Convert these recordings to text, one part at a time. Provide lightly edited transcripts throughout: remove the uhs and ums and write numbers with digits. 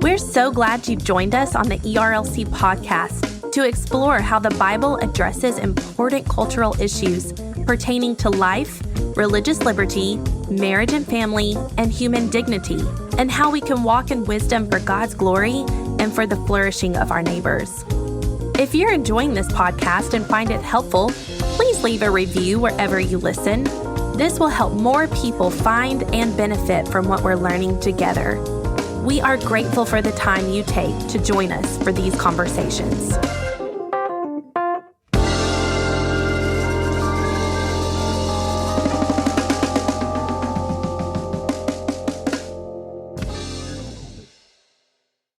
We're so glad you've joined us on the ERLC podcast to explore how the Bible addresses important cultural issues pertaining to life, religious liberty, marriage and family, and human dignity, and how we can walk in wisdom for God's glory and for the flourishing of our neighbors. If you're enjoying this podcast and find it helpful, please leave a review wherever you listen. This will help more people find and benefit from what we're learning together. We are grateful for the time you take to join us for these conversations.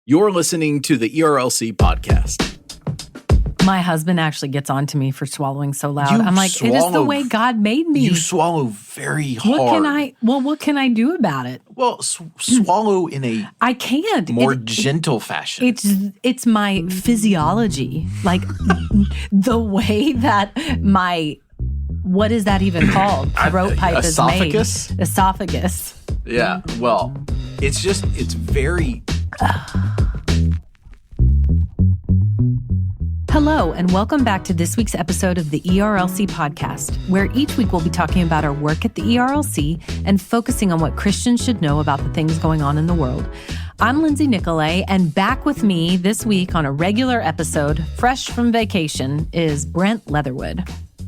You're listening to the ERLC podcast. My husband actually gets on to me for swallowing so loud. I'm like, it is the way God made me. You swallow very hard. What can I do about it? Well, swallow in a I can't. more gentle fashion. It's my physiology. Like the way that my, what is that even called? Throat pipe is made. Esophagus. Yeah, well, it's very... Hello, and welcome back to this week's episode of the ERLC podcast, where each week we'll be talking about our work at the ERLC and focusing on what Christians should know about the things going on in the world. I'm Lindsay Nicolay, and back with me this week on a regular episode, fresh from vacation, is Brent Leatherwood.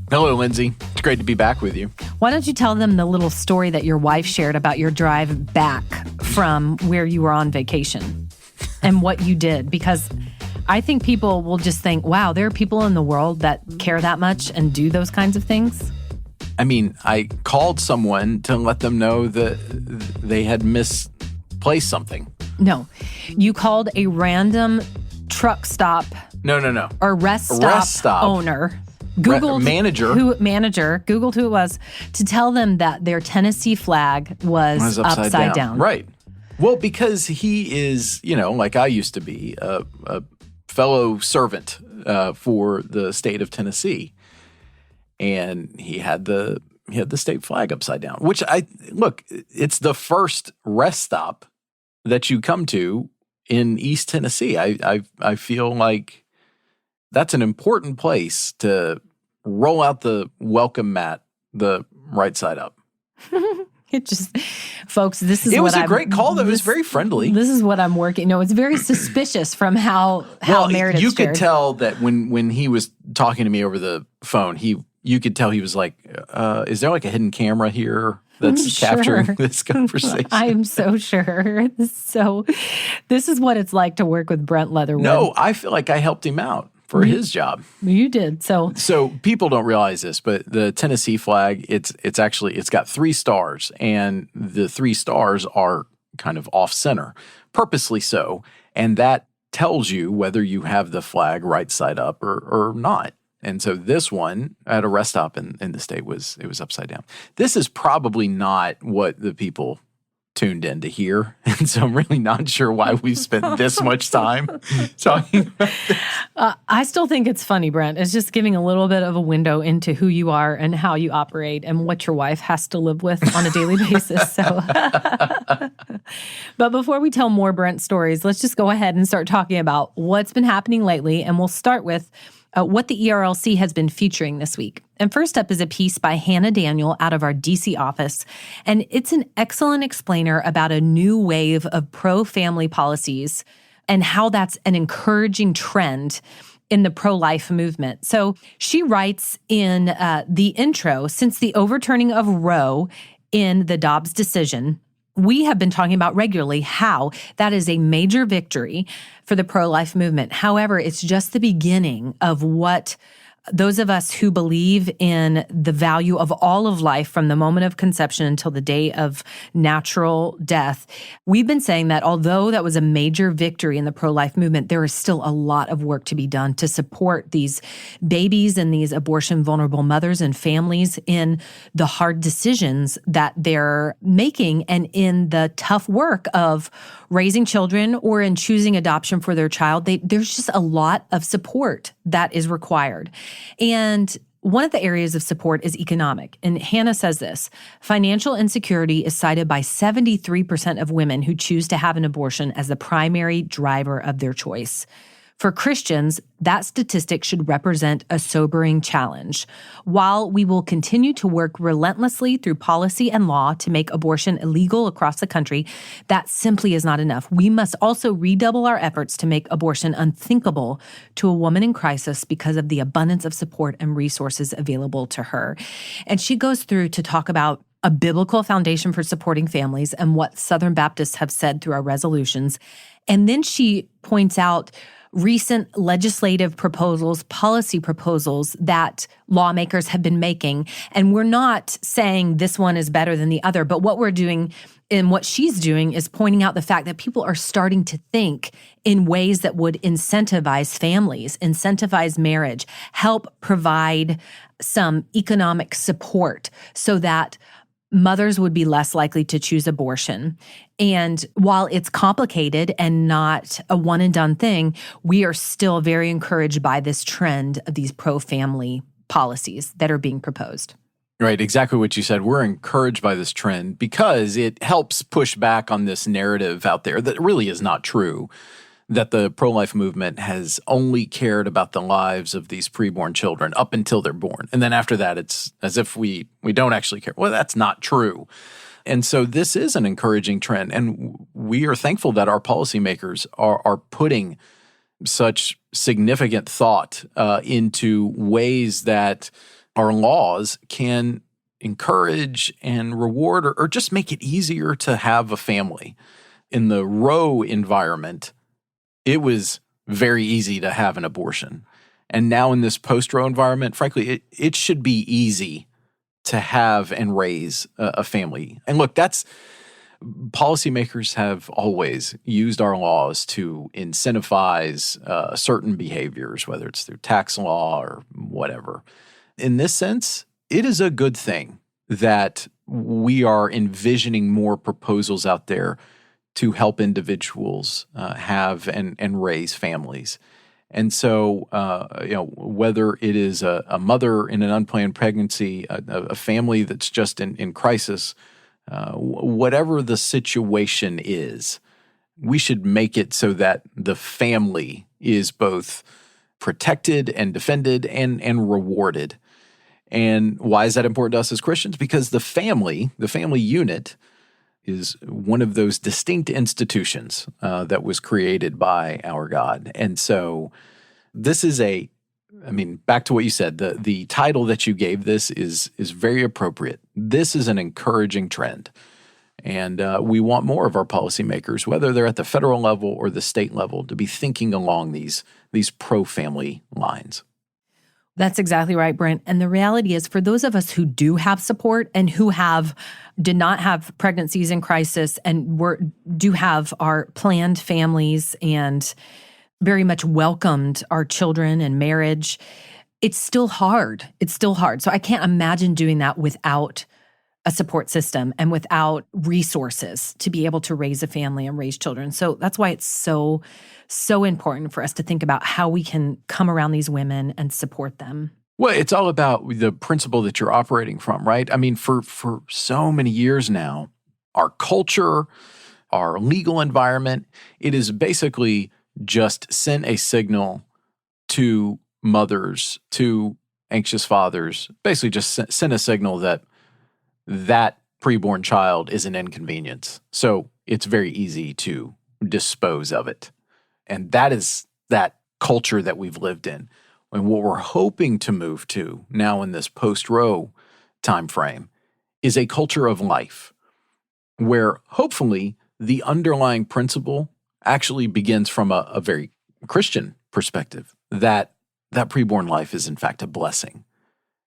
Hello, Lindsay. It's great to be back with you. Why don't you tell them the little story that your wife shared about your drive back from where you were on vacation and what you did? Because I think people will just think, wow, there are people in the world that care that much and do those kinds of things. I mean, I called someone to let them know that they had misplaced something. No, you called a random truck stop. No. Or rest stop owner. Googled Googled who it was to tell them that their Tennessee flag was upside down. Right. Well, because he is, like I used to be, a fellow servant for the state of Tennessee, and he had the state flag upside down. Which it's the first rest stop that you come to in East Tennessee. I feel like that's an important place to roll out the welcome mat the right side up. Folks, this is it was a great call. That was very friendly. This is what I'm working. No, it's very suspicious from how Meredith you could tell that when he was talking to me over the phone, you could tell he was like, is there like a hidden camera here that's capturing this conversation? I am so sure. So this is what it's like to work with Brent Leatherwood. No, I feel like I helped him out for his job. You did. So people don't realize this, but the Tennessee flag, it's got 3 stars, and the 3 stars are kind of off center, purposely so. And that tells you whether you have the flag right side up or not. And so this one at a rest stop in the state was upside down. This is probably not what the people tuned in to hear. And so I'm really not sure why we've spent this much time talking about this. I still think it's funny, Brent. It's just giving a little bit of a window into who you are and how you operate and what your wife has to live with on a daily basis. So, but before we tell more Brent stories, let's just go ahead and start talking about what's been happening lately. And we'll start with what the ERLC has been featuring this week. And first up is a piece by Hannah Daniel out of our DC office. And it's an excellent explainer about a new wave of pro-family policies and how that's an encouraging trend in the pro-life movement. So she writes in the intro, since the overturning of Roe in the Dobbs decision, we have been talking about regularly how that is a major victory for the pro-life movement. However, it's just the beginning of what those of us who believe in the value of all of life from the moment of conception until the day of natural death, we've been saying that although that was a major victory in the pro-life movement, there is still a lot of work to be done to support these babies and these abortion-vulnerable mothers and families in the hard decisions that they're making and in the tough work of raising children or in choosing adoption for their child. There's just a lot of support that is required. And One of the areas of support is economic. And Hannah says this: financial insecurity is cited by 73% of women who choose to have an abortion as the primary driver of their choice. For Christians, that statistic should represent a sobering challenge. While we will continue to work relentlessly through policy and law to make abortion illegal across the country, that simply is not enough. We must also redouble our efforts to make abortion unthinkable to a woman in crisis because of the abundance of support and resources available to her. And she goes through to talk about a biblical foundation for supporting families and what Southern Baptists have said through our resolutions. And then she points out recent legislative proposals, policy proposals that lawmakers have been making. And we're not saying this one is better than the other, but what we're doing and what she's doing is pointing out the fact that people are starting to think in ways that would incentivize families, incentivize marriage, help provide some economic support so that mothers would be less likely to choose abortion. And while it's complicated and not a one-and-done thing, we are still very encouraged by this trend of these pro-family policies that are being proposed. Right, exactly what you said. We're encouraged by this trend because it helps push back on this narrative out there that really is not true, that the pro-life movement has only cared about the lives of these preborn children up until they're born. And then after that, it's as if we don't actually care. Well, that's not true. And so this is an encouraging trend. And we are thankful that our policymakers are putting such significant thought into ways that our laws can encourage and reward or just make it easier to have a family. In the Roe environment, it was very easy to have an abortion. And now in this post-Roe environment, frankly, it should be easy to have and raise a family. And look, policymakers have always used our laws to incentivize certain behaviors, whether it's through tax law or whatever. In this sense, it is a good thing that we are envisioning more proposals out there to help individuals have and raise families. And so, whether it is a mother in an unplanned pregnancy, a family that's just in crisis, whatever the situation is, we should make it so that the family is both protected and defended and rewarded. And why is that important to us as Christians? Because the family unit, is one of those distinct institutions that was created by our God. And so this is back to what you said, the title that you gave this is very appropriate. This is an encouraging trend. And we want more of our policymakers, whether they're at the federal level or the state level, to be thinking along these pro-family lines. That's exactly right, Brent. And the reality is, for those of us who do have support and who did not have pregnancies in crisis and do have our planned families and very much welcomed our children and marriage, it's still hard. It's still hard. So I can't imagine doing that without a support system and without resources to be able to raise a family and raise children. So that's why it's so important for us to think about how we can come around these women and support them. Well, it's all about the principle that you're operating from, right? I mean, for so many years now, our culture, our legal environment, it is basically just sent a signal to mothers, to anxious fathers, basically just sent a signal that preborn child is an inconvenience. So it's very easy to dispose of it. And that is that culture that we've lived in. And what we're hoping to move to now in this post-Roe timeframe is a culture of life where hopefully the underlying principle actually begins from a very Christian perspective, that preborn life is in fact a blessing.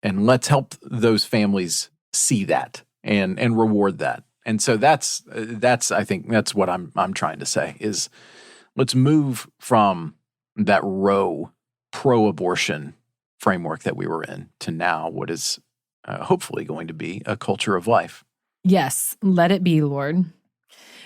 And let's help those families see that and reward that. And so that's I think that's what I'm trying to say is let's move from that Roe pro-abortion framework that we were in to now what is hopefully going to be a culture of life. Yes, let it be, Lord.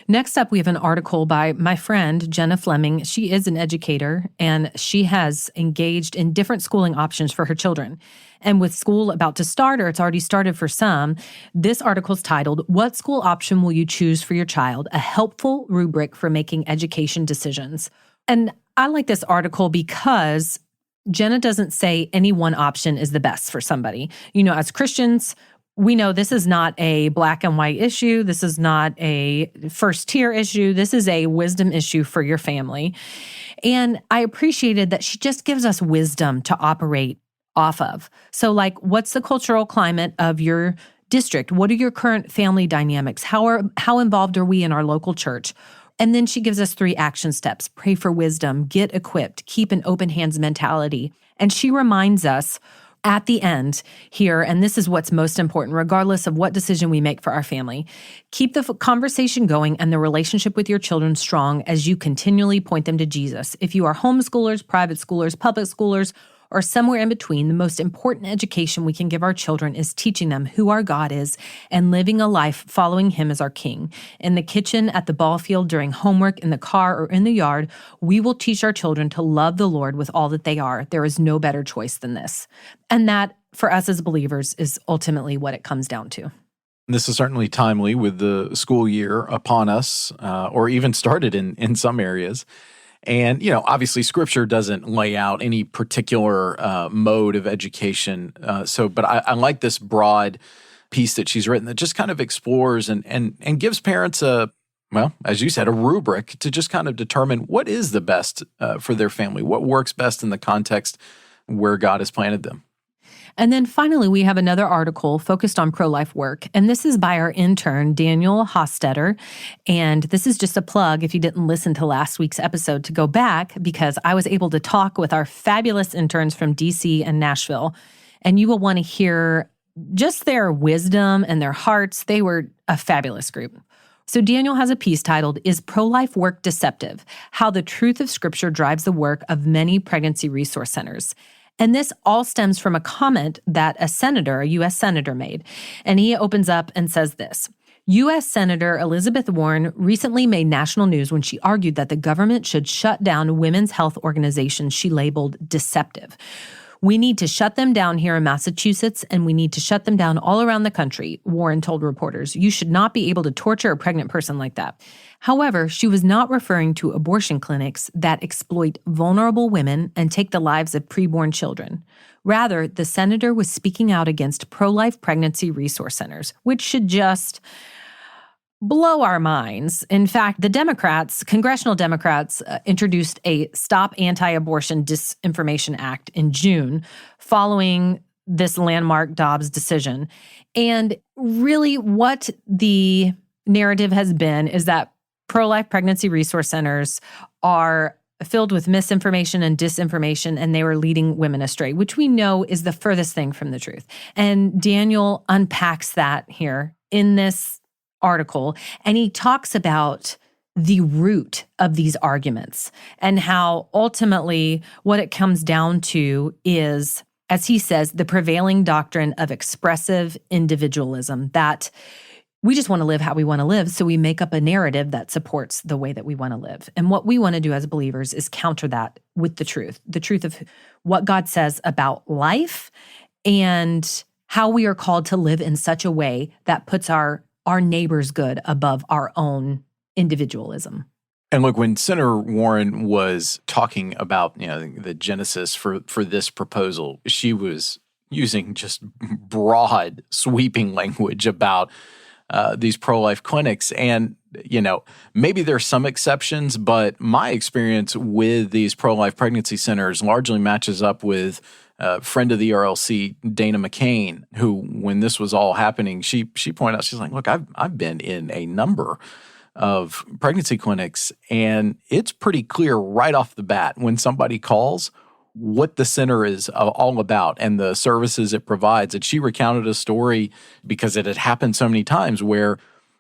Next up, we have an article by my friend, Jenna Fleming. She is an educator, and she has engaged in different schooling options for her children. And with school about to start, or it's already started for some, this article is titled, "What School Option Will You Choose for Your Child? A Helpful Rubric for Making Education Decisions." And I like this article because Jenna doesn't say any one option is the best for somebody. As Christians, we know this is not a black and white issue. This is not a first tier issue. This is a wisdom issue for your family. And I appreciated that she just gives us wisdom to operate off of. So what's the cultural climate of your district? What are your current family dynamics? How involved are we in our local church? And then she gives us 3 action steps. Pray for wisdom, get equipped, keep an open hands mentality. And she reminds us at the end here, and this is what's most important, regardless of what decision we make for our family, keep the conversation going and the relationship with your children strong as you continually point them to Jesus. If you are homeschoolers, private schoolers, public schoolers, or somewhere in between, the most important education we can give our children is teaching them who our God is and living a life following Him as our King. In the kitchen, at the ball field, during homework, in the car, or in the yard, we will teach our children to love the Lord with all that they are. There is no better choice than this. And that, for us as believers, is ultimately what it comes down to. This is certainly timely with the school year upon us, or even started in some areas. And, obviously Scripture doesn't lay out any particular mode of education. But I like this broad piece that she's written that just kind of explores and gives parents as you said, a rubric to just kind of determine what is the best for their family, what works best in the context where God has planted them. And then finally, we have another article focused on pro-life work. And this is by our intern, Daniel Hostetter. And this is just a plug, if you didn't listen to last week's episode, to go back, because I was able to talk with our fabulous interns from DC and Nashville. And you will want to hear just their wisdom and their hearts. They were a fabulous group. So Daniel has a piece titled, "Is Pro-Life Work Deceptive? How the Truth of Scripture Drives the Work of Many Pregnancy Resource Centers." And this all stems from a comment that a U.S. senator made. And he opens up and says this: U.S. Senator Elizabeth Warren recently made national news when she argued that the government should shut down women's health organizations she labeled deceptive. "We need to shut them down here in Massachusetts, and we need to shut them down all around the country," Warren told reporters. "You should not be able to torture a pregnant person like that." However, she was not referring to abortion clinics that exploit vulnerable women and take the lives of preborn children. Rather, the senator was speaking out against pro-life pregnancy resource centers, which should just blow our minds. In fact, the congressional Democrats, introduced a Stop Anti-Abortion Disinformation Act in June following this landmark Dobbs decision. And really what the narrative has been is that pro-life pregnancy resource centers are filled with misinformation and disinformation, and they were leading women astray, which we know is the furthest thing from the truth. And Daniel unpacks that here in this article, and he talks about the root of these arguments and how ultimately what it comes down to is, as he says, the prevailing doctrine of expressive individualism, that we just want to live how we want to live, so we make up a narrative that supports the way that we want to live. And what we want to do as believers is counter that with the truth of what God says about life and how we are called to live in such a way that puts our neighbor's good above our own individualism. And look, when Senator Warren was talking about, the genesis for this proposal, she was using just broad, sweeping language about these pro-life clinics. And, maybe there's some exceptions, but my experience with these pro-life pregnancy centers largely matches up with a friend of the ERLC, Dana McCain, who, when this was all happening, she pointed out, she's like, look, I've been in a number of pregnancy clinics, and it's pretty clear right off the bat when somebody calls what the center is all about and the services it provides. And she recounted a story, because it had happened so many times, where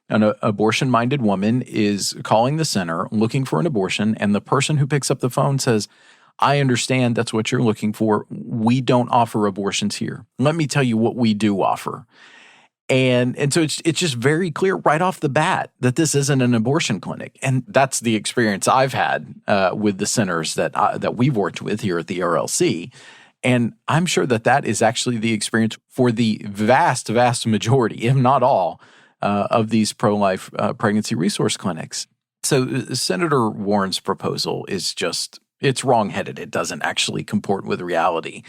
an abortion-minded woman is calling the center looking for an abortion, and the person who picks up the phone says, "I understand that's what you're looking for. We don't offer abortions here. Let me tell you what we do offer." And so it's just very clear right off the bat that this isn't an abortion clinic. And that's the experience I've had with the centers that we've worked with here at the ERLC. And I'm sure that is actually the experience for the vast, vast majority, if not all, of these pro-life pregnancy resource clinics. So Senator Warren's proposal is it's wrongheaded. It doesn't actually comport with reality.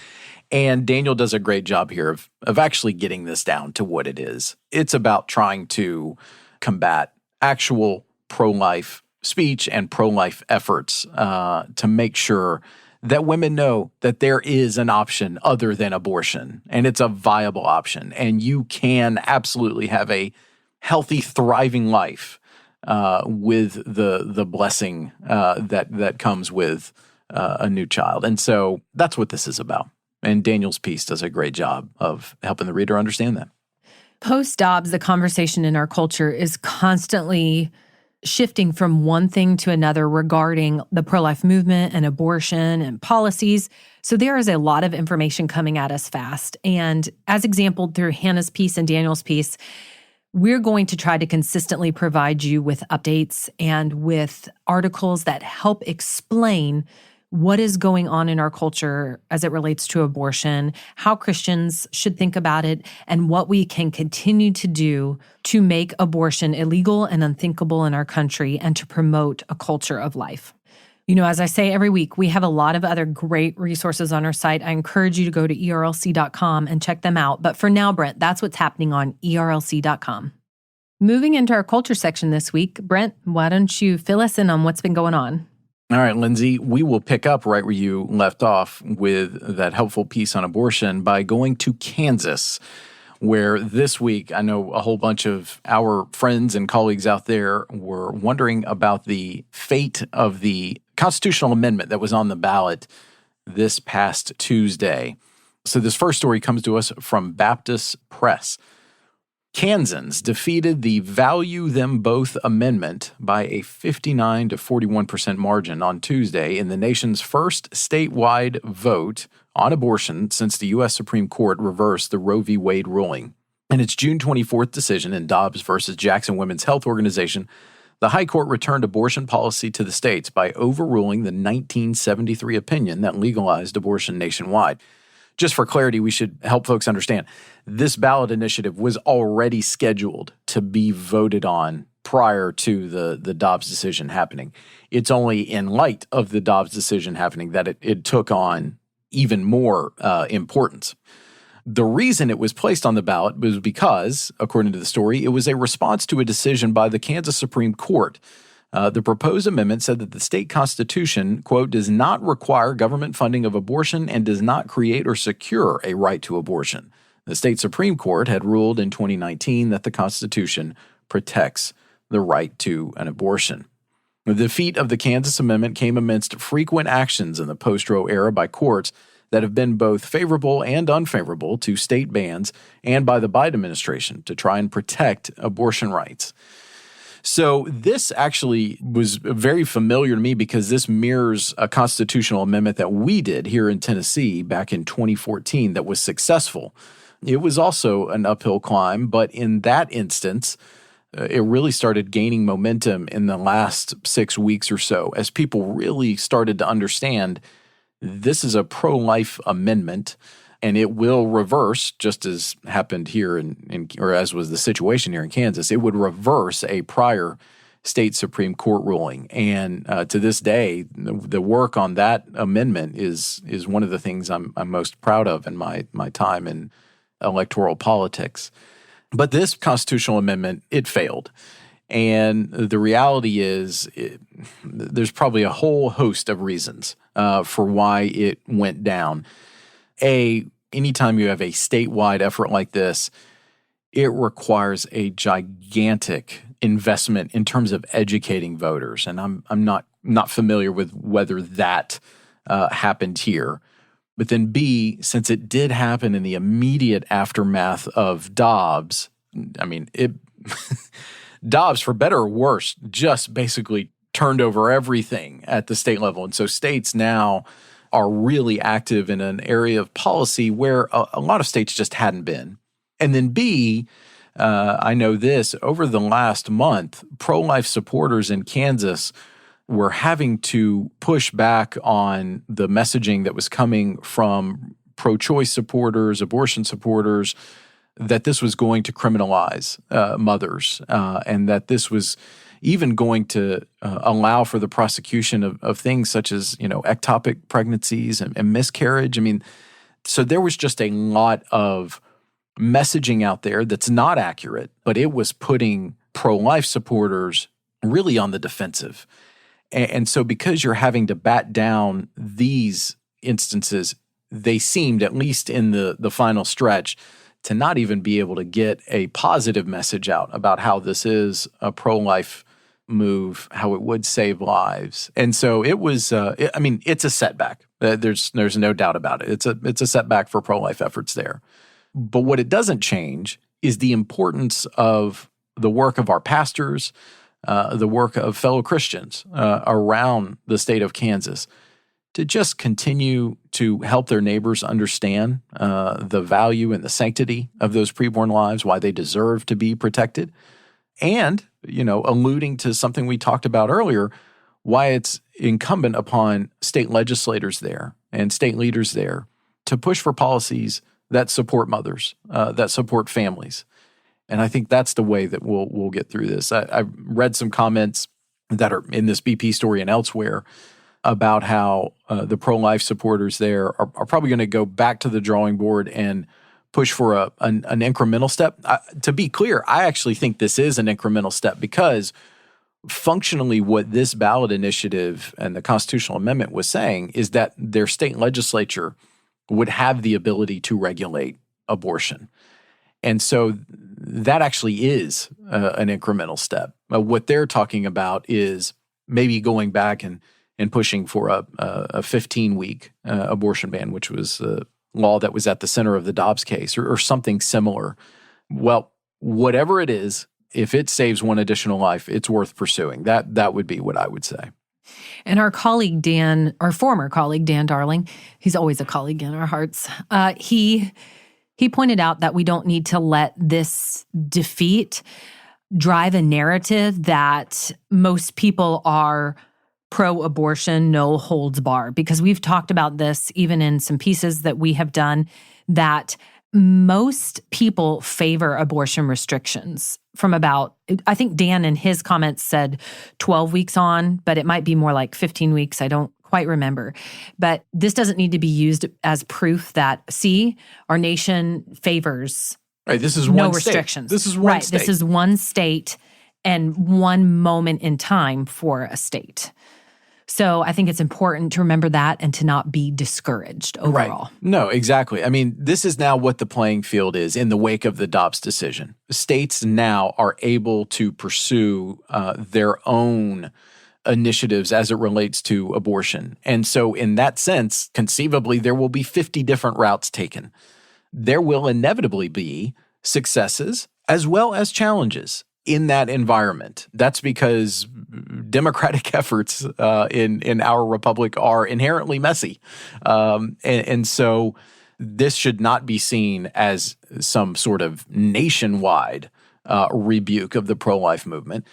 And Daniel does a great job here of actually getting this down to what it is. It's about trying to combat actual pro-life speech and pro-life efforts to make sure that women know that there is an option other than abortion, and it's a viable option. And you can absolutely have a healthy, thriving life with the blessing that comes with a new child. And so that's what this is about. And Daniel's piece does a great job of helping the reader understand that. Post-Dobbs, the conversation in our culture is constantly shifting from one thing to another regarding the pro-life movement and abortion and policies. So there is a lot of information coming at us fast. And as exampled through Hannah's piece and Daniel's piece, we're going to try to consistently provide you with updates and with articles that help explain what is going on in our culture as it relates to abortion, how Christians should think about it, and what we can continue to do to make abortion illegal and unthinkable in our country and to promote a culture of life. You know, as I say every week, we have a lot of other great resources on our site. I encourage you to go to ERLC.com and check them out. But for now, Brent, that's what's happening on ERLC.com. Moving into our culture section this week, Brent, why don't you fill us in on what's been going on? All right, Lindsay, we will pick up right where you left off with that helpful piece on abortion by going to Kansas, where this week I know a whole bunch of our friends and colleagues out there were wondering about the fate of the constitutional amendment that was on the ballot this past Tuesday. So this first story comes to us from Baptist Press. Kansans defeated the Value Them Both amendment by a 59 to 41% margin on Tuesday in the nation's first statewide vote on abortion since the U.S. Supreme Court reversed the Roe v. Wade ruling. In its June 24th decision in Dobbs versus Jackson Women's Health Organization, the High Court returned abortion policy to the states by overruling the 1973 opinion that legalized abortion nationwide. Just for clarity, we should help folks understand, this ballot initiative was already scheduled to be voted on prior to the Dobbs decision happening. It's only in light of the Dobbs decision happening that it took on even more importance. The reason it was placed on the ballot was because, according to the story, it was a response to a decision by the Kansas Supreme Court. The proposed amendment said that the state constitution, quote, does not require government funding of abortion and does not create or secure a right to abortion. The state Supreme Court had ruled in 2019 that the Constitution protects the right to an abortion. The defeat of the Kansas amendment came amidst frequent actions in the post-Roe era by courts that have been both favorable and unfavorable to state bans and by the Biden administration to try and protect abortion rights. So this actually was very familiar to me because this mirrors a constitutional amendment that we did here in Tennessee back in 2014 that was successful. It was also an uphill climb, but in that instance, it really started gaining momentum in the last 6 weeks or so as people really started to understand this is a pro-life amendment. And it will reverse, just as happened here or as was the situation here in Kansas, it would reverse a prior state Supreme Court ruling. And to this day, the work on that amendment is one of the things I'm most proud of in my time in electoral politics. But this constitutional amendment, it failed. And the reality is there's probably a whole host of reasons for why it went down. Anytime you have a statewide effort like this, it requires a gigantic investment in terms of educating voters. And I'm not familiar with whether that happened here. But then B, since it did happen in the immediate aftermath of Dobbs, I mean, Dobbs, for better or worse, just basically turned over everything at the state level. And so states now are really active in an area of policy where a lot of states just hadn't been. And then B, I know this, over the last month, pro-life supporters in Kansas were having to push back on the messaging that was coming from pro-choice supporters, abortion supporters, that this was going to criminalize mothers, and that this was even going to allow for the prosecution of things such as, ectopic pregnancies and miscarriage. I mean, so there was just a lot of messaging out there that's not accurate, but it was putting pro-life supporters really on the defensive. And so because you're having to bat down these instances, they seemed, at least in the final stretch, to not even be able to get a positive message out about how this is a pro-life move, how it would save lives. And so it was, it's a setback. There's no doubt about it. It's a setback for pro-life efforts there. But what it doesn't change is the importance of the work of our pastors, the work of fellow Christians around the state of Kansas, to just continue to help their neighbors understand the value and the sanctity of those preborn lives, why they deserve to be protected, and, alluding to something we talked about earlier, why it's incumbent upon state legislators there and state leaders there to push for policies that support mothers, that support families. And I think that's the way that we'll get through this. I've read some comments that are in this BP story and elsewhere about how the pro-life supporters there are probably going to go back to the drawing board and push for an incremental step. To be clear, I actually think this is an incremental step, because functionally what this ballot initiative and the constitutional amendment was saying is that their state legislature would have the ability to regulate abortion. And so that actually is an incremental step. What they're talking about is maybe going back and pushing for a 15-week abortion ban, which was a law that was at the center of the Dobbs case, or something similar. Well, whatever it is, if it saves one additional life, it's worth pursuing. That would be what I would say. And our colleague Dan, our former colleague Dan Darling, he's always a colleague in our hearts, he pointed out that we don't need to let this defeat drive a narrative that most people are pro-abortion, no holds barred, because we've talked about this even in some pieces that we have done, that most people favor abortion restrictions from about, I think Dan in his comments said 12 weeks on, but it might be more like 15 weeks. I don't quite remember. But this doesn't need to be used as proof that, see, our nation favors this is no one restrictions. State. This is one state. This is one state and one moment in time for a state. So I think it's important to remember that and to not be discouraged overall. Right. No, exactly. I mean, this is now what the playing field is in the wake of the Dobbs decision. States now are able to pursue their own initiatives as it relates to abortion. And so in that sense, conceivably, there will be 50 different routes taken. There will inevitably be successes as well as challenges in that environment. That's because democratic efforts in our republic are inherently messy. And so this should not be seen as some sort of nationwide rebuke of the pro-life movement.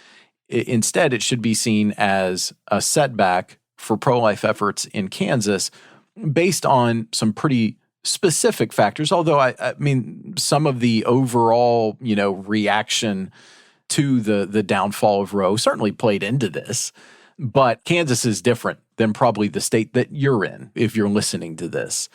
Instead, it should be seen as a setback for pro-life efforts in Kansas based on some pretty specific factors, although I mean, some of the overall, reaction to the downfall of Roe certainly played into this. But Kansas is different than probably the state that you're in if you're listening to this.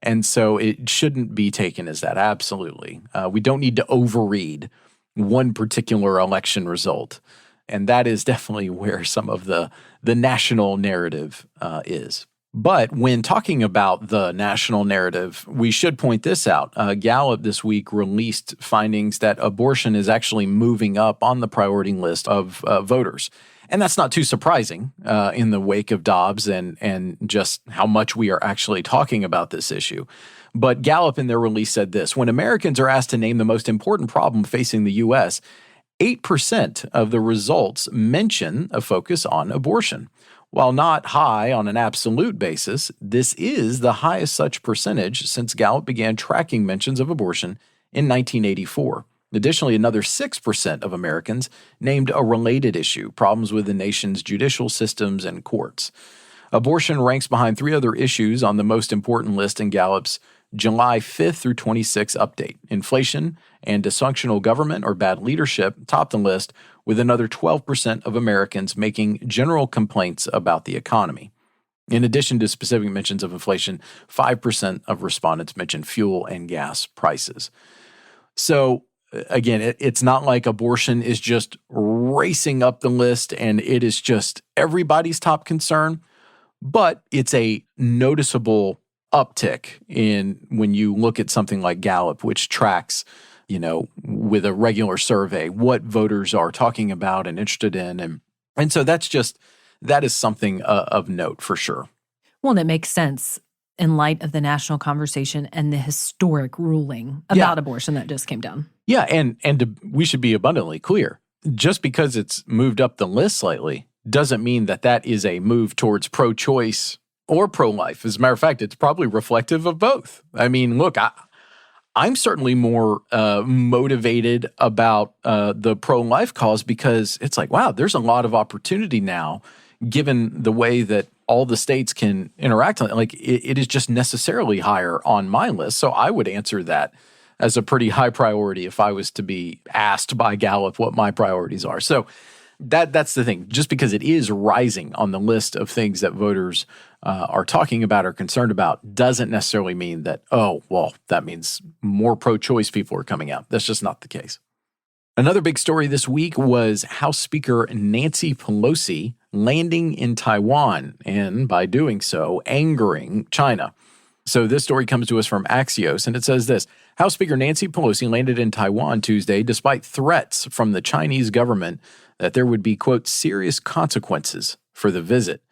And so it shouldn't be taken as that, absolutely. We don't need to overread one particular election result. And that is definitely where some of the national narrative is. But when talking about the national narrative, we should point this out. Gallup this week released findings that abortion is actually moving up on the priority list of voters. And that's not too surprising in the wake of Dobbs and just how much we are actually talking about this issue. But Gallup in their release said this: when Americans are asked to name the most important problem facing the U.S., 8% of the results mention a focus on abortion. While not high on an absolute basis, this is the highest such percentage since Gallup began tracking mentions of abortion in 1984. Additionally, another 6% of Americans named a related issue, problems with the nation's judicial systems and courts. Abortion ranks behind 3 other issues on the most important list in Gallup's July 5th through 26th update. Inflation and dysfunctional government or bad leadership top the list, with another 12% of Americans making general complaints about the economy. In addition to specific mentions of inflation, 5% of respondents mentioned fuel and gas prices. So, again, it's not like abortion is just racing up the list and it is just everybody's top concern, but it's a noticeable uptick in when you look at something like Gallup, which tracks, with a regular survey, what voters are talking about and interested in. And so that is something of note for sure. Well, and it makes sense in light of the national conversation and the historic ruling about abortion that just came down. Yeah, and we should be abundantly clear. Just because it's moved up the list slightly doesn't mean that is a move towards pro-choice or pro-life. As a matter of fact, it's probably reflective of both. I mean, look, I'm certainly more motivated about the pro-life cause because it's like, wow, there's a lot of opportunity now, given the way that all the states can interact on it. Like, it is just necessarily higher on my list. So I would answer that as a pretty high priority if I was to be asked by Gallup what my priorities are. So that's the thing. Just because it is rising on the list of things that voters are talking about or concerned about doesn't necessarily mean that, that means more pro-choice people are coming out. That's just not the case. Another big story this week was House Speaker Nancy Pelosi landing in Taiwan and, by doing so, angering China. So this story comes to us from Axios, and it says this: House Speaker Nancy Pelosi landed in Taiwan Tuesday despite threats from the Chinese government that there would be, quote, serious consequences for the visit.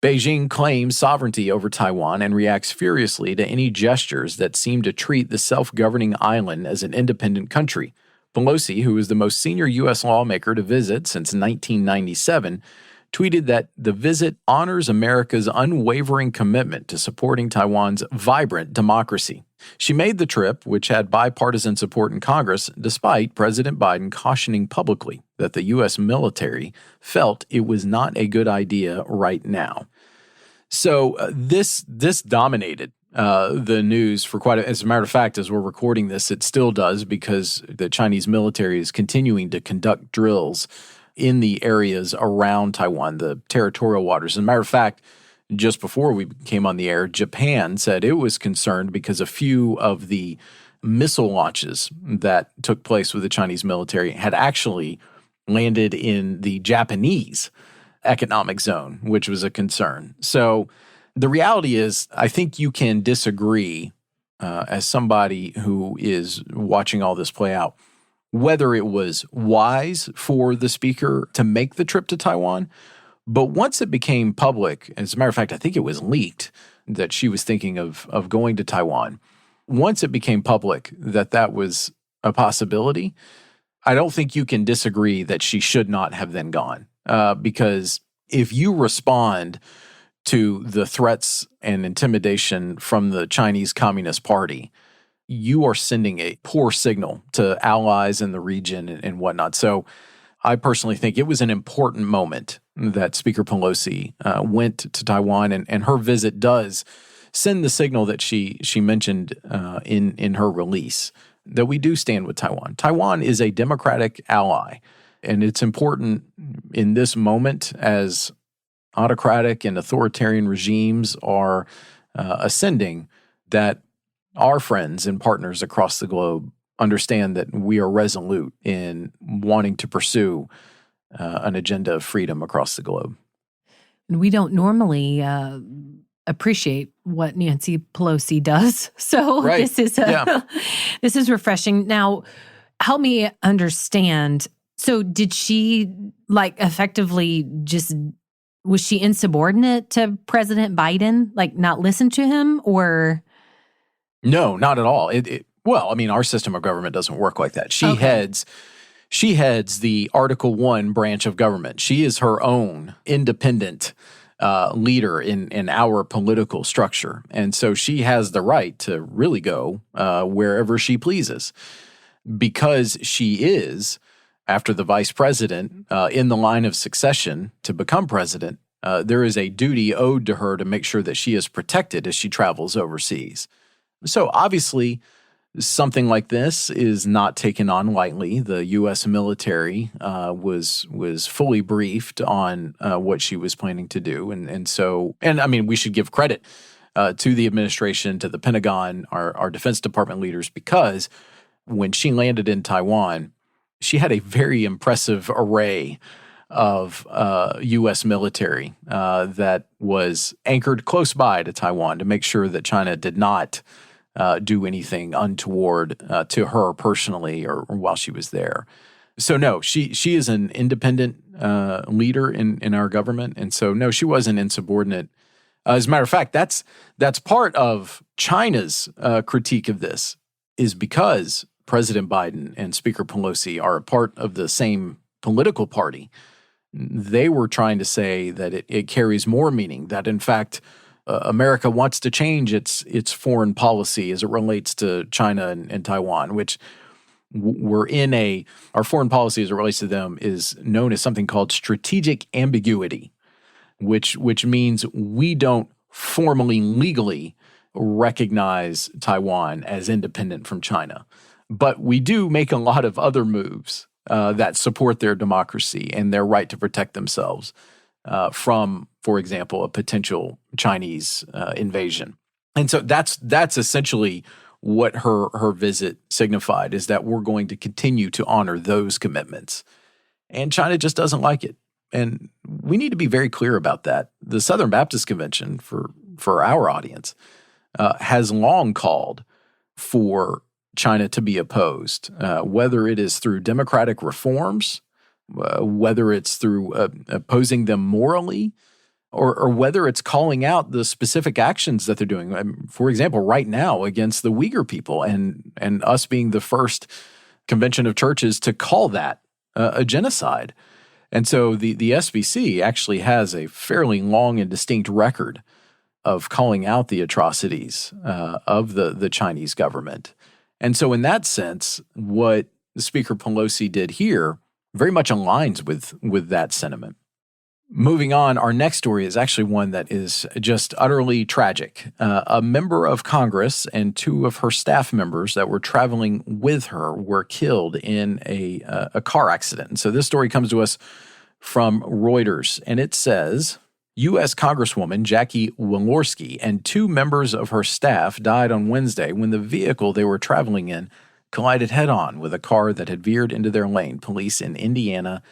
Beijing claims sovereignty over Taiwan and reacts furiously to any gestures that seem to treat the self-governing island as an independent country. Pelosi, who is the most senior U.S. lawmaker to visit since 1997, tweeted that the visit honors America's unwavering commitment to supporting Taiwan's vibrant democracy. She made the trip, which had bipartisan support in Congress, despite President Biden cautioning publicly that the U.S. military felt it was not a good idea right now. So this dominated the news for as a matter of fact, as we're recording this, it still does, because the Chinese military is continuing to conduct drills in the areas around Taiwan, the territorial waters. As a matter of fact, just before we came on the air, Japan said it was concerned because a few of the missile launches that took place with the Chinese military had actually landed in the Japanese economic zone, which was a concern. So the reality is, I think you can disagree as somebody who is watching all this play out, whether it was wise for the speaker to make the trip to Taiwan. But once it became public, as a matter of fact, I think it was leaked that she was thinking of going to Taiwan. Once it became public that was a possibility, I don't think you can disagree that she should not have then gone. Because if you respond to the threats and intimidation from the Chinese Communist Party, you are sending a poor signal to allies in the region and whatnot. So I personally think it was an important moment that Speaker Pelosi went to Taiwan, and her visit does send the signal that she mentioned in her release, that we do stand with Taiwan. Taiwan is a democratic ally, and it's important in this moment as autocratic and authoritarian regimes are ascending, that our friends and partners across the globe understand that we are resolute in wanting to pursue an agenda of freedom across the globe. We don't normally appreciate what Nancy Pelosi does, so right. This is refreshing. Now, help me understand. So, did she effectively was she insubordinate to President Biden? Not listen to him, or? No, not at all. Well, I mean, our system of government doesn't work like that. She heads the Article 1 branch of government. She is her own independent leader in our political structure. And so she has the right to really go wherever she pleases. because she is, after the vice president, in the line of succession to become president, there is a duty owed to her to make sure that she is protected as she travels overseas. So obviously, something like this is not taken on lightly. The U.S. military was fully briefed on what she was planning to do, and I mean, we should give credit to the administration, to the Pentagon, our Defense Department leaders, because when she landed in Taiwan, she had a very impressive array of U.S. military that was anchored close by to Taiwan to make sure that China did not do anything untoward to her personally or while she was there. So no, she is an independent leader in our government, and so no, she wasn't insubordinate. As a matter of fact, that's part of China's critique of this, is because President Biden and Speaker Pelosi are a part of the same political party. They were trying to say that it carries more meaning, that in fact America wants to change its foreign policy as it relates to China and Taiwan, which our foreign policy as it relates to them is known as something called strategic ambiguity, which means we don't formally, legally recognize Taiwan as independent from China. But we do make a lot of other moves that support their democracy and their right to protect themselves from, for example, a potential Chinese invasion. And so that's essentially what her visit signified, is that we're going to continue to honor those commitments. And China just doesn't like it. And we need to be very clear about that. The Southern Baptist Convention, for our audience, has long called for China to be opposed, whether it is through democratic reforms, whether it's through opposing them morally, or whether it's calling out the specific actions that they're doing. For example, right now against the Uyghur people, and us being the first convention of churches to call that a genocide. And so the SBC actually has a fairly long and distinct record of calling out the atrocities of the Chinese government. And so in that sense, what Speaker Pelosi did here very much aligns with that sentiment. Moving on, our next story is actually one that is just utterly tragic. A member of Congress and two of her staff members that were traveling with her were killed in a car accident. And so this story comes to us from Reuters, and it says, U.S. Congresswoman Jackie Walorski and two members of her staff died on Wednesday when the vehicle they were traveling in collided head-on with a car that had veered into their lane, police in Indiana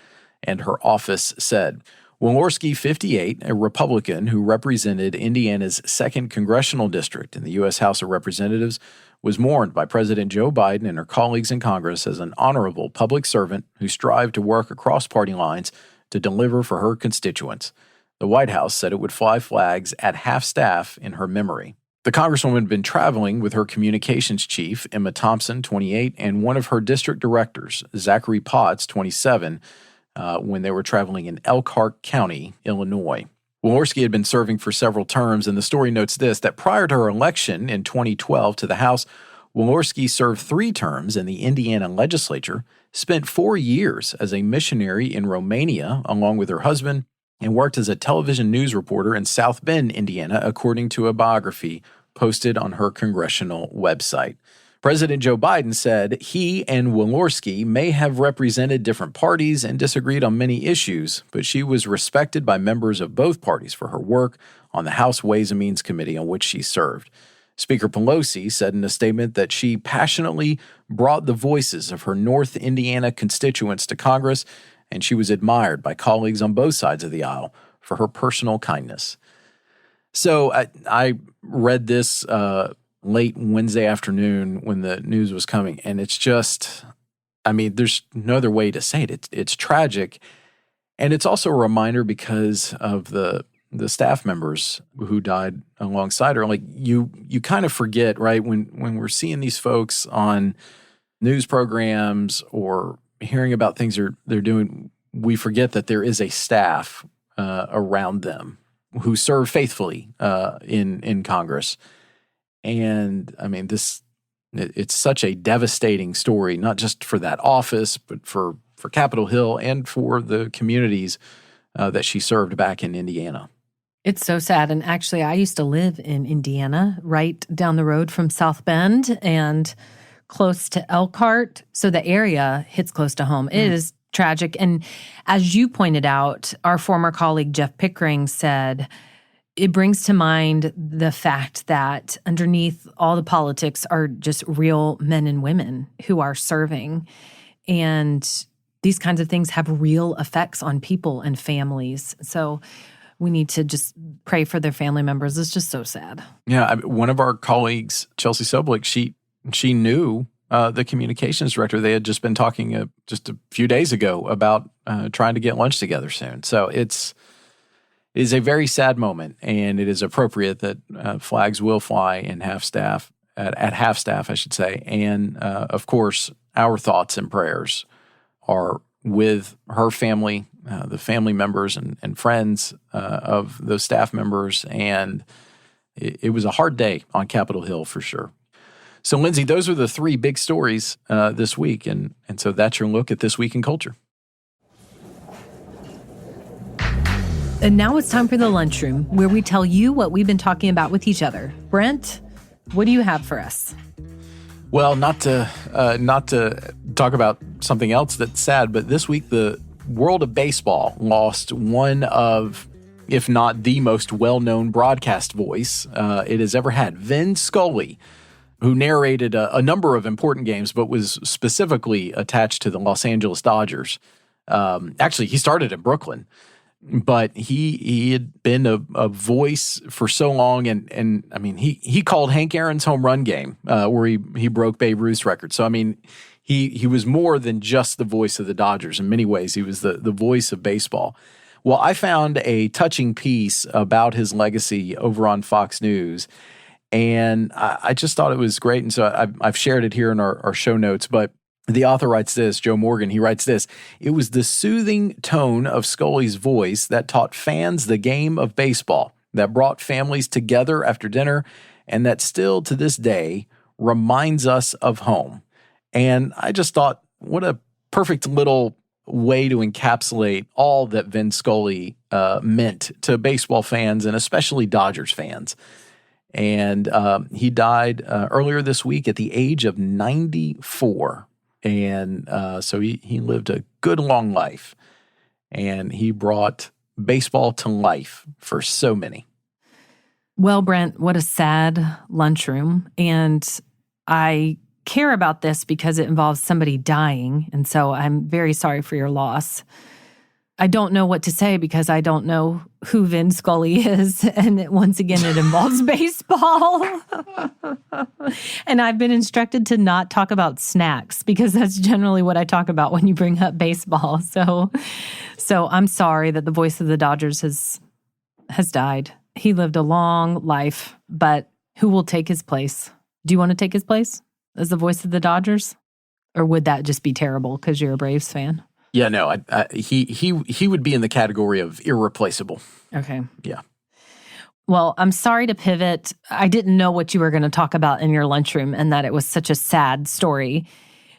and her office said. Walorski, 58, a Republican who represented Indiana's 2nd Congressional District in the U.S. House of Representatives, was mourned by President Joe Biden and her colleagues in Congress as an honorable public servant who strived to work across party lines to deliver for her constituents. The White House said it would fly flags at half-staff in her memory. The Congresswoman had been traveling with her communications chief, Emma Thompson, 28, and one of her district directors, Zachary Potts, 27, when they were traveling in Elkhart County, Illinois. Walorski had been serving for several terms, and the story notes this, that prior to her election in 2012 to the House, Walorski served 3 terms in the Indiana legislature, spent 4 years as a missionary in Romania along with her husband, and worked as a television news reporter in South Bend, Indiana, according to a biography posted on her congressional website. President Joe Biden said he and Walorski may have represented different parties and disagreed on many issues, but she was respected by members of both parties for her work on the House Ways and Means Committee on which she served. Speaker Pelosi said in a statement that she passionately brought the voices of her North Indiana constituents to Congress, and she was admired by colleagues on both sides of the aisle for her personal kindness. So I read this late Wednesday afternoon when the news was coming, and it's just, I mean, there's no other way to say it. It's tragic, and it's also a reminder because of the staff members who died alongside her. Like you kind of forget, right, when we're seeing these folks on news programs or hearing about things they're doing, we forget that there is a staff around them who serve faithfully in Congress. And I mean, this It's such a devastating story, not just for that office, but for Capitol Hill and for the communities that she served back in Indiana. It's so sad. And actually, I used to live in Indiana, right down the road from South Bend and close to Elkhart. So the area hits close to home. It is tragic. And as you pointed out, our former colleague Jeff Pickering said, it brings to mind the fact that underneath all the politics are just real men and women who are serving. And these kinds of things have real effects on people and families. So we need to just pray for their family members. It's just so sad. Yeah, one of our colleagues, Chelsea Soblick, she knew the communications director. They had just been talking just a few days ago about trying to get lunch together soon. So it is a very sad moment, and it is appropriate that flags will fly in half-staff, at half-staff, I should say. And, of course, our thoughts and prayers are with her family, the family members and friends of those staff members. And it was a hard day on Capitol Hill for sure. So, Lindsay, those are the three big stories this week. And so that's your look at This Week in Culture. And now it's time for the Lunchroom, where we tell you what we've been talking about with each other. Brent, what do you have for us? Well, not to talk about something else that's sad, but this week the world of baseball lost one of, if not the most well-known broadcast voice it has ever had. Vin Scully, who narrated a number of important games, but was specifically attached to the Los Angeles Dodgers. Actually, he started in Brooklyn. But he had been a voice for so long, and I mean he called Hank Aaron's home run game where he broke Babe Ruth's record. So I mean he was more than just the voice of the Dodgers. In many ways, he was the voice of baseball. Well, I found a touching piece about his legacy over on Fox News, and I just thought it was great. And so I've shared it here in our show notes, but the author writes this, Joe Morgan, he writes this: "It was the soothing tone of Scully's voice that taught fans the game of baseball, that brought families together after dinner, and that still to this day reminds us of home." And I just thought, what a perfect little way to encapsulate all that Vin Scully meant to baseball fans and especially Dodgers fans. And he died earlier this week at the age of 94. And so he lived a good long life, and he brought baseball to life for so many. Well, Brent, what a sad lunchroom. And I care about this because it involves somebody dying. And so I'm very sorry for your loss. I don't know what to say because I don't know who Vin Scully is. And once again, it involves baseball. And I've been instructed to not talk about snacks because that's generally what I talk about when you bring up baseball. So I'm sorry that the voice of the Dodgers has died. He lived a long life, but who will take his place? Do you want to take his place as the voice of the Dodgers? Or would that just be terrible because you're a Braves fan? Yeah, no, he would be in the category of irreplaceable. Okay. Yeah. Well, I'm sorry to pivot. I didn't know what you were going to talk about in your lunchroom and that it was such a sad story.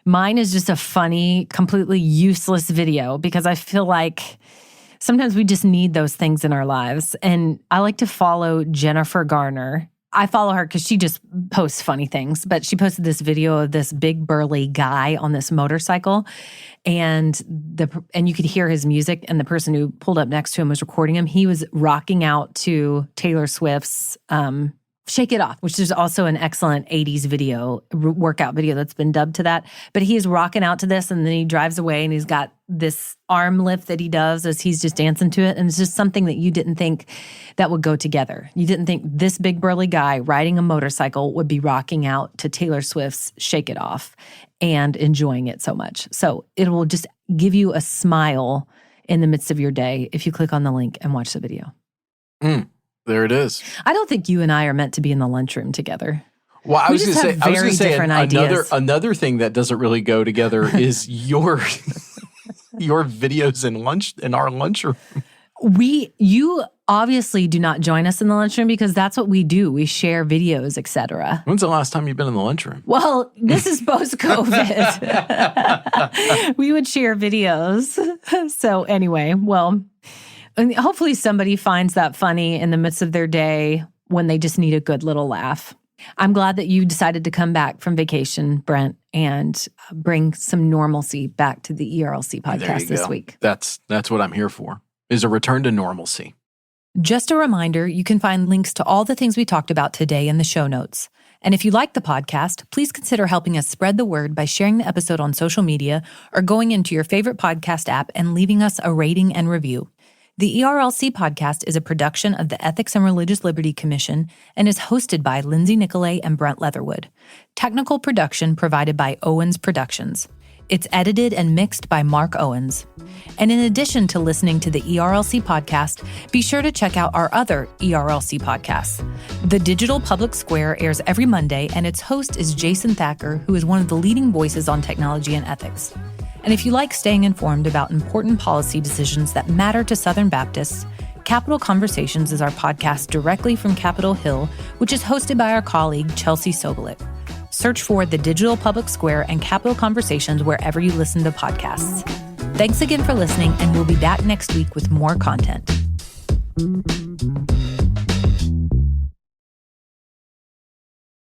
Mine is just a funny, completely useless video because I feel like sometimes we just need those things in our lives. And I like to follow Jennifer Garner. I follow her because she just posts funny things, but she posted this video of this big burly guy on this motorcycle, and you could hear his music, and the person who pulled up next to him was recording him. He was rocking out to Taylor Swift's Shake It Off, which is also an excellent 80s video, workout video that's been dubbed to that. But he is rocking out to this, and then he drives away, and he's got this arm lift that he does as he's just dancing to it. And it's just something that you didn't think that would go together. You didn't think this big burly guy riding a motorcycle would be rocking out to Taylor Swift's Shake It Off and enjoying it so much. So it will just give you a smile in the midst of your day if you click on the link and watch the video. There it is. I don't think you and I are meant to be in the lunchroom together. Well, I was going to say ideas. another thing that doesn't really go together is your videos in our lunchroom. You obviously do not join us in the lunchroom because that's what we do. We share videos, etc. When's the last time you've been in the lunchroom? Well, this is post-COVID. We would share videos. So anyway, well, hopefully somebody finds that funny in the midst of their day when they just need a good little laugh. I'm glad that you decided to come back from vacation, Brent, and bring some normalcy back to the ERLC podcast this week. That's what I'm here for, is a return to normalcy. Just a reminder, you can find links to all the things we talked about today in the show notes. And if you like the podcast, please consider helping us spread the word by sharing the episode on social media or going into your favorite podcast app and leaving us a rating and review. The ERLC podcast is a production of the Ethics and Religious Liberty Commission and is hosted by Lindsay Nicolay and Brent Leatherwood. Technical production provided by Owens Productions. It's edited and mixed by Mark Owens. And in addition to listening to the ERLC podcast, be sure to check out our other ERLC podcasts. The Digital Public Square airs every Monday, and its host is Jason Thacker, who is one of the leading voices on technology and ethics. And if you like staying informed about important policy decisions that matter to Southern Baptists, Capitol Conversations is our podcast directly from Capitol Hill, which is hosted by our colleague, Chelsea Sobolik. Search for The Digital Public Square and Capitol Conversations wherever you listen to podcasts. Thanks again for listening, and we'll be back next week with more content.